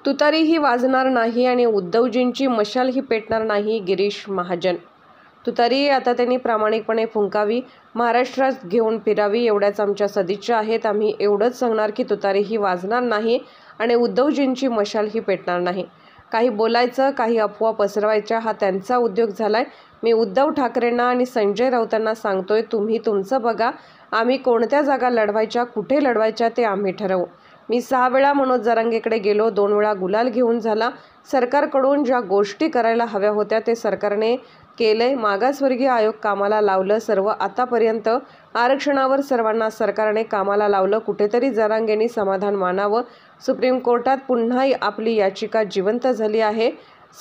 तुतारी ही वाजणार नाही आणि उद्धवजींची मशाल ही पेटणार नाही. गिरीश महाजन. तुतारी आता त्यांनी प्रामाणिकपणे फुंकावी, महाराष्ट्रात घेऊन फिरावी एवढ्याच आमच्या सदिच्छा आहेत. आम्ही एवढंच सांगणार की तुतारी ही वाजणार नाही आणि उद्धवजींची मशाल ही पेटणार नाही. काही बोलायचं, काही अफवा पसरवायच्या हा त्यांचा उद्योग झालाय. मी उद्धव ठाकरेंना आणि संजय राऊतांना सांगतोय, तुम्ही तुमचं बघा. आम्ही कोणत्या जागा लढवायच्या, कुठे लढवायच्या ते आम्ही ठरवू. मी 6 वेळा मनोज जरांगेकडे गेलो, 2 वेळा गुलाल घेऊन झाला. सरकारकडून ज्या गोष्टी करायला हव्या होत्या ते सरकारने केलंय. मागासवर्गीय आयोग कामाला लावलं. सर्व आतापर्यंत आरक्षणावर सर्वांना सरकारने कामाला लावलं. कुठेतरी जरांगेंनी समाधान मानावं. सुप्रीम कोर्टात पुन्हा आपली याचिका जिवंत झाली आहे.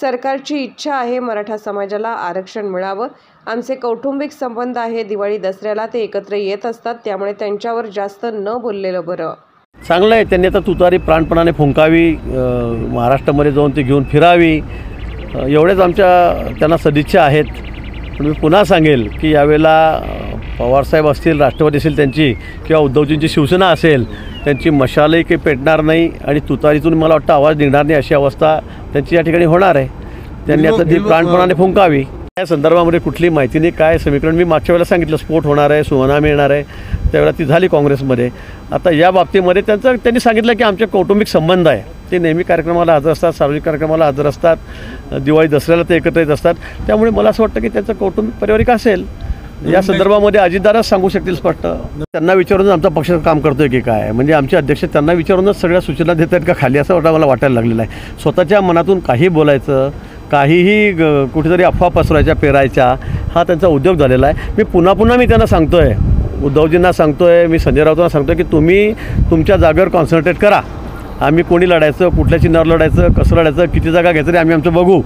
सरकारची इच्छा आहे मराठा समाजाला आरक्षण मिळावं. आमचे कौटुंबिक संबंध आहे. दिवाळी दसऱ्याला ते एकत्र येत असतात, त्यामुळे त्यांच्यावर जास्त न बोललेलं बरं. चांगलं आहे. त्यांनी आता तुतारी प्राणपणाने फुंकावी, महाराष्ट्रामध्ये जाऊन ती घेऊन फिरावी, एवढेच आमच्या त्यांना सदिच्छा आहेत. पण मी पुन्हा सांगेल की यावेळेला पवारसाहेब असतील, राष्ट्रवादी असेल त्यांची, किंवा उद्धवजींची शिवसेना असेल, त्यांची मशालही काही पेटणार नाही आणि तुतारीतून मला वाटतं आवाज निघणार नाही, अशी अवस्था त्यांची या ठिकाणी होणार आहे. त्यांनी आता ती प्राणपणाने फुंकावी. या संदर्भामध्ये कुठली माहिती नाही, काय समीकरण मी मागच्या वेळेला सांगितलं, स्फोट होणार आहे, सुनामी येणार आहे, त्यावेळेला ती झाली काँग्रेसमध्ये. आता या बाबतीमध्ये त्यांनी सांगितलं की आमचे कौटुंबिक संबंध आहे, ते नेहमी कार्यक्रमाला हजर असतात, सार्वजनिक कार्यक्रमाला हजर असतात, दिवाळी दसऱ्याला ते एकत्र येत असतात. त्यामुळे मला असं वाटतं की त्यांचं कौटुंबिक पारिवारिक असेल. या संदर्भामध्ये अजितदादाच सांगू शकतील स्पष्ट. त्यांना विचारूनच आमचा पक्ष काम करतोय की काय, म्हणजे आमचे अध्यक्ष त्यांना विचारूनच सगळ्या सूचना देत आहेत का खाली, असं मला वाटायला लागलेलं आहे. स्वतःच्या मनातून काही बोलायचं, काहीही कुठेतरी अफवा पसरायच्या, पेरायच्या, हा त्यांचा उद्योग झालेला आहे. मी पुन्हा त्यांना सांगतोय, उद्धवजींना सांगतोय, मी संजय राऊतांना सांगतोय की तुम्ही तुमच्या जागेवर कॉन्सन्ट्रेट करा. आम्ही कोणी लढायचं, कुठल्या चिन्हावर लढायचं, कसं लढायचं, किती जागा घ्यायचं, आम्ही आमचं बघू.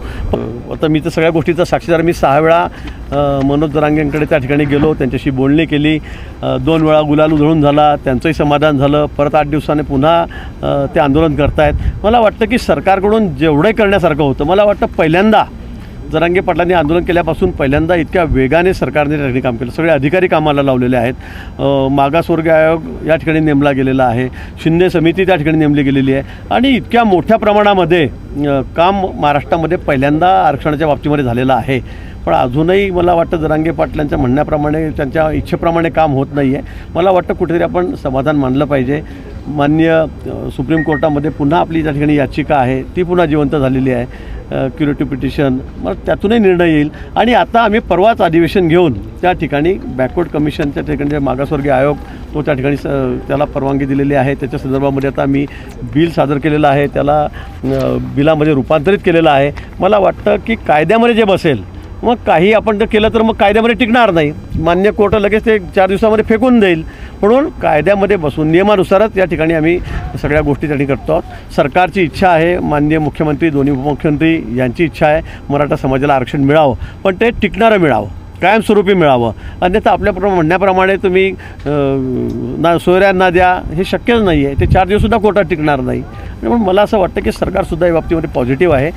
आता मी तर सगळ्या गोष्टीचा साक्षीदार. मी 6 वेळा मनोज जरांगेंकडे त्या ठिकाणी गेलो, त्यांच्याशी बोलणी केली, 2 वेळा गुलाल उधळून झाला, त्यांचंही समाधान झालं. परत 8 दिवसाने पुन्हा ते आंदोलन करतायत. मला वाटतं की सरकारकडून जेवढंही करण्यासारखं होतं, मला वाटतं पहिल्यांदा जरांगे पाटलांनी आंदोलन केल्यापासून पहिल्यांदा इतक्या वेगाने सरकारने त्या ठिकाणी काम केलं. सगळे अधिकारी कामाला लावलेले आहेत. मागासवर्गीय आयोग या ठिकाणी नेमला गेलेला आहे, शिंदे समिती त्या ठिकाणी नेमली गेलेली आहे आणि इतक्या मोठ्या प्रमाणामध्ये काम महाराष्ट्रामध्ये पहिल्यांदा आरक्षणाच्या बाबतीमध्ये झालेलं आहे. पण अजूनही मला वाटतं जरांगे पाटलांच्या म्हणण्याप्रमाणे, त्यांच्या इच्छेप्रमाणे काम होत नाही आहे. मला वाटतं कुठेतरी आपण समाधान मानलं पाहिजे. माननीय सुप्रीम कोर्टामध्ये पुन्हा आपली त्या ठिकाणी याचिका आहे, ती पुन्हा जिवंत झालेली आहे, क्युरेटिव्ह पिटिशन. मग त्यातूनही निर्णय येईल. आणि आता आम्ही परवाच अधिवेशन घेऊन त्या ठिकाणी बॅकवर्ड कमिशनच्या ठिकाणी जे मागासवर्गीय आयोग, तो त्या ठिकाणी त्याला परवानगी दिलेली आहे. त्याच्या संदर्भामध्ये आता आम्ही बिल सादर केलेलं आहे, त्याला बिलामध्ये रूपांतरित केलेलं आहे. मला वाटतं की कायद्यामध्ये जे बसेल, मग काही आपण जर केलं तर मग कायद्यामध्ये टिकणार नाही. मान्य कोर्ट लगेच ते 4 दिवसामध्ये फेकून देईल. म्हणून कायद्यामध्ये बसून नियमानुसारच या ठिकाणी आम्ही सगळ्या गोष्टी त्या ठिकाणी करतो आहोत. सरकारची इच्छा आहे, माननीय मुख्यमंत्री, दोन्ही उपमुख्यमंत्री यांची इच्छा आहे मराठा समाजाला आरक्षण मिळावं, पण ते टिकणारं मिळावं, कायमस्वरूपी मिळावं. अन्यथा आपल्या म्हणण्याप्रमाणे तुम्ही सोयऱ्यांना द्या, हे शक्यच नाही आहे. ते 4 दिवससुद्धा कोर्टात टिकणार नाही. म्हणून मला असं वाटतं की सरकारसुद्धा या बाबतीमध्ये पॉझिटिव्ह आहे.